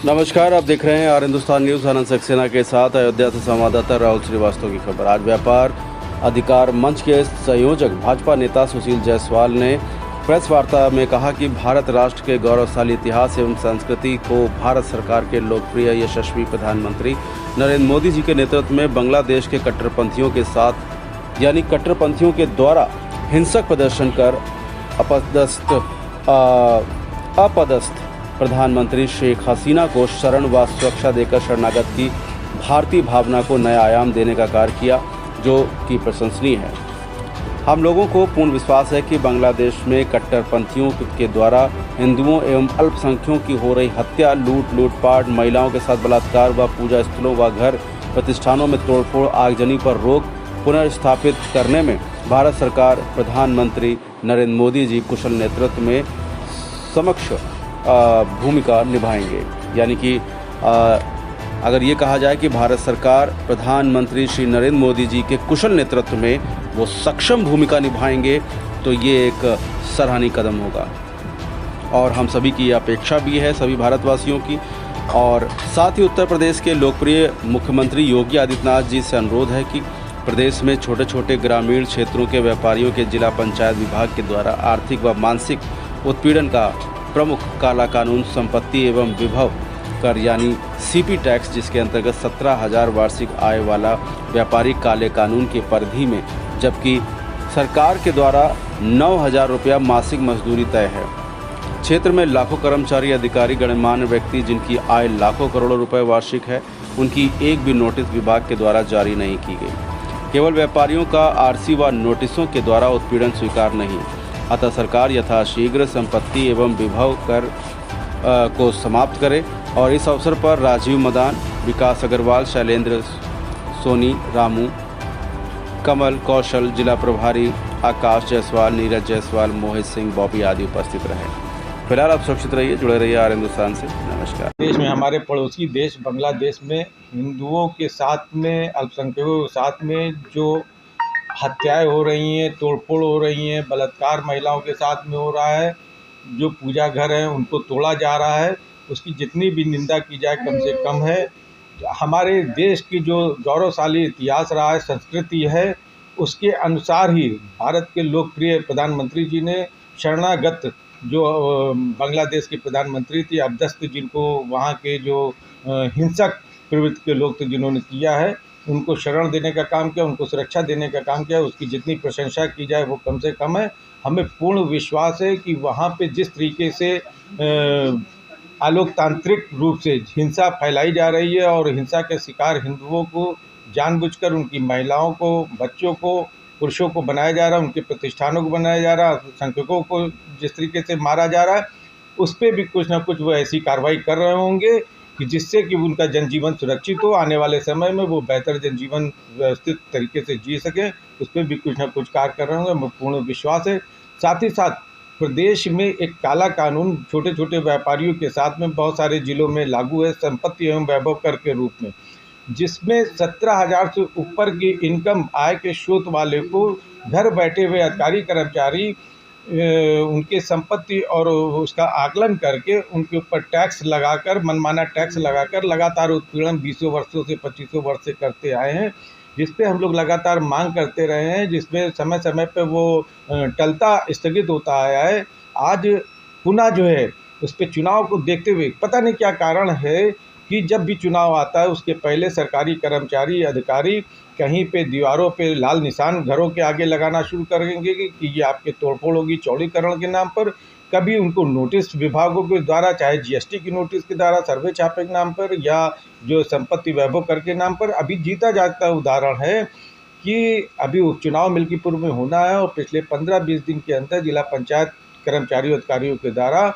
नमस्कार, आप देख रहे हैं आर हिंदुस्तान न्यूज़। आनंद सक्सेना के साथ अयोध्या से संवाददाता राहुल श्रीवास्तव की खबर। आज व्यापार अधिकार मंच के संयोजक भाजपा नेता सुशील जायसवाल ने प्रेस वार्ता में कहा कि भारत राष्ट्र के गौरवशाली इतिहास एवं संस्कृति को भारत सरकार के लोकप्रिय यशस्वी प्रधानमंत्री नरेंद्र मोदी जी के नेतृत्व में बांग्लादेश के कट्टरपंथियों के साथ यानी कट्टरपंथियों के द्वारा हिंसक प्रदर्शन कर अपदस्थ प्रधानमंत्री शेख हसीना को शरण व सुरक्षा देकर शरणागत की भारतीय भावना को नया आयाम देने का कार्य किया, जो कि प्रशंसनीय है। हम लोगों को पूर्ण विश्वास है कि बांग्लादेश में कट्टरपंथियों के द्वारा हिंदुओं एवं अल्पसंख्यकों की हो रही हत्या, लूटपाट, महिलाओं के साथ बलात्कार व पूजा स्थलों व घर प्रतिष्ठानों में तोड़फोड़, आगजनी पर रोक पुनर्स्थापित करने में भारत सरकार प्रधानमंत्री नरेंद्र मोदी जी कुशल नेतृत्व में समक्ष भूमिका निभाएंगे। यानी कि अगर ये कहा जाए कि भारत सरकार प्रधानमंत्री श्री नरेंद्र मोदी जी के कुशल नेतृत्व में वो सक्षम भूमिका निभाएंगे, तो ये एक सराहनीय कदम होगा और हम सभी की अपेक्षा भी है, सभी भारतवासियों की। और साथ ही उत्तर प्रदेश के लोकप्रिय मुख्यमंत्री योगी आदित्यनाथ जी से अनुरोध है कि प्रदेश में छोटे छोटे ग्रामीण क्षेत्रों के व्यापारियों के जिला पंचायत विभाग के द्वारा आर्थिक व मानसिक उत्पीड़न का प्रमुख काला कानून संपत्ति एवं विभव कर यानी सीपी टैक्स, जिसके अंतर्गत 17,000 वार्षिक आय वाला व्यापारी काले कानून की परिधि में, जबकि सरकार के द्वारा 9,000 रुपया मासिक मजदूरी तय है। क्षेत्र में लाखों कर्मचारी, अधिकारी, गणमान्य व्यक्ति जिनकी आय लाखों करोड़ों रुपए वार्षिक है, उनकी एक भी नोटिस विभाग के द्वारा जारी नहीं की गई। केवल व्यापारियों का आरसी व नोटिसों के द्वारा उत्पीड़न स्वीकार नहीं। अतः सरकार यथाशीघ्र संपत्ति एवं विभव कर को समाप्त करे। और इस अवसर पर राजीव मदान, विकास अग्रवाल, शैलेंद्र सोनी, रामू, कमल कौशल, जिला प्रभारी आकाश जायसवाल, नीरज जायसवाल, मोहित सिंह, बॉबी आदि उपस्थित रहे। फिलहाल आप सुरक्षित रहिए, जुड़े रहिए आर हिंदुस्तान से। नमस्कार। देश में, हमारे पड़ोसी देश बांग्लादेश में हिंदुओं के साथ में, अल्पसंख्यकों के साथ में जो हत्याएं हो रही हैं, तोड़फोड़ हो रही हैं, बलात्कार महिलाओं के साथ में हो रहा है, जो पूजा घर हैं उनको तोड़ा जा रहा है, उसकी जितनी भी निंदा की जाए कम से कम है। हमारे देश की जो गौरवशाली इतिहास रहा है, संस्कृति है, उसके अनुसार ही भारत के लोकप्रिय प्रधानमंत्री जी ने शरणागत जो बांग्लादेश के प्रधानमंत्री थे, अब्दस्त, जिनको वहाँ के जो हिंसक प्रवृत्ति के लोग थे जिन्होंने किया है, उनको शरण देने का काम किया, उनको सुरक्षा देने का काम किया। उसकी जितनी प्रशंसा की जाए वो कम से कम है। हमें पूर्ण विश्वास है कि वहाँ पे जिस तरीके से अलोकतांत्रिक रूप से हिंसा फैलाई जा रही है और हिंसा के शिकार हिंदुओं को जानबूझकर, उनकी महिलाओं को, बच्चों को, पुरुषों को बनाया जा रहा है, उनके प्रतिष्ठानों को बनाया जा रहा है, अल्पसंख्यकों को जिस तरीके से मारा जा रहा है, उस पर भी कुछ ना कुछ वो ऐसी कार्रवाई कर रहे होंगे कि जिससे कि उनका जनजीवन सुरक्षित हो, आने वाले समय में वो बेहतर जनजीवन व्यवस्थित तरीके से जी सकें, उस पर भी कुछ ना कुछ कार्य कर रहे होंगे, हमें पूर्ण विश्वास है। साथ ही साथ प्रदेश में एक काला कानून छोटे छोटे व्यापारियों के साथ में बहुत सारे जिलों में लागू है, संपत्ति एवं वैभव कर के रूप में, जिसमें 17,000 से ऊपर की इनकम आय के स्रोत वाले को घर बैठे हुए अधिकारी कर्मचारी उनके संपत्ति और उसका आकलन करके उनके ऊपर टैक्स लगाकर, मनमाना टैक्स लगाकर लगातार उत्पीड़न 20 वर्षों से 25 वर्ष से करते आए हैं, जिस पे हम लोग लगातार मांग करते रहे हैं, जिसमें समय समय पे वो टलता स्थगित होता आया है। आज पुनः जो है उस पर चुनाव को देखते हुए पता नहीं क्या कारण है कि जब भी चुनाव आता है उसके पहले सरकारी कर्मचारी, अधिकारी कहीं पे दीवारों पे लाल निशान घरों के आगे लगाना शुरू करेंगे कि ये आपके तोड़फोड़ होगी चौड़ीकरण के नाम पर। कभी उनको नोटिस विभागों के द्वारा, चाहे जीएसटी की नोटिस के द्वारा, सर्वे छापे के नाम पर, या जो संपत्ति वैभव कर के नाम पर। अभी जीता जागता उदाहरण है कि अभी उपचुनाव मिल्कीपुर में होना है और पिछले 15-20 दिन के अंदर जिला पंचायत कर्मचारियों, अधिकारियों के द्वारा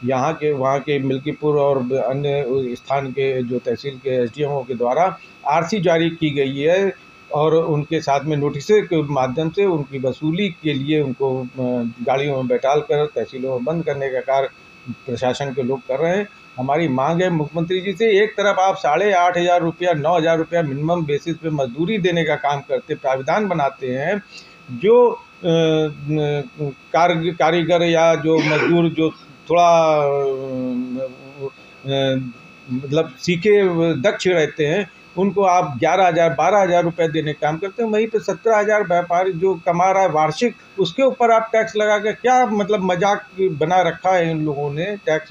यहाँ के, वहाँ के मिल्कीपुर और अन्य स्थान के जो तहसील के एसडीएमओ के द्वारा आरसी जारी की गई है और उनके साथ में नोटिसों के माध्यम से उनकी वसूली के लिए उनको गाड़ियों में बैठाल कर तहसीलों में बंद करने का कार्य प्रशासन के लोग कर रहे हैं। हमारी मांग है मुख्यमंत्री जी से, एक तरफ आप 8,500 रुपया, 9,000 रुपया मिनिमम बेसिस पे मजदूरी देने का काम करते, प्राविधान बनाते हैं, जो कारीगर या जो मजदूर जो थोड़ा मतलब सीखे दक्ष रहते हैं, उनको आप 11,000 12,000 रुपये देने का काम करते हैं। वहीं पे 17,000 व्यापारी जो कमा रहा है वार्षिक, उसके ऊपर आप टैक्स लगा के क्या मतलब मजाक बना रखा है इन लोगों ने टैक्स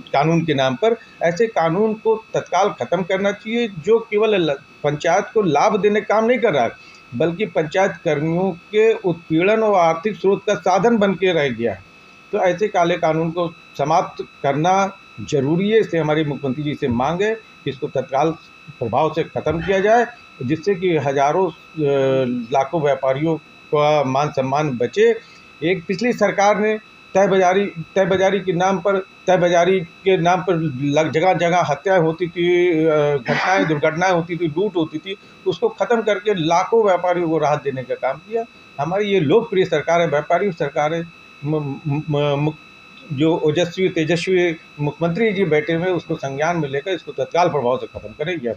कानून के नाम पर। ऐसे कानून को तत्काल ख़त्म करना चाहिए जो केवल पंचायत को लाभ देने का काम नहीं कर रहा है, बल्कि पंचायत कर्मियों के उत्पीड़न और आर्थिक स्रोत का साधन बन के रह गया है। तो ऐसे काले कानून को समाप्त करना जरूरी है। इससे हमारे मुख्यमंत्री जी से मांग है कि इसको तत्काल प्रभाव से ख़त्म किया जाए, जिससे कि हजारों लाखों व्यापारियों का मान सम्मान बचे। एक पिछली सरकार ने तय बाजारी के नाम पर जगह जगह हत्याएं होती थी, दुर्घटनाएं होती थी, लूट होती थी, उसको ख़त्म करके लाखों व्यापारियों को राहत देने का काम किया। हमारी ये लोकप्रिय सरकार है, व्यापारी सरकार है। जो ओजस्वी तेजस्वी मुख्यमंत्री जी बैठे हुए, उसको संज्ञान में लेकर इसको तत्काल प्रभाव से खत्म करें, यह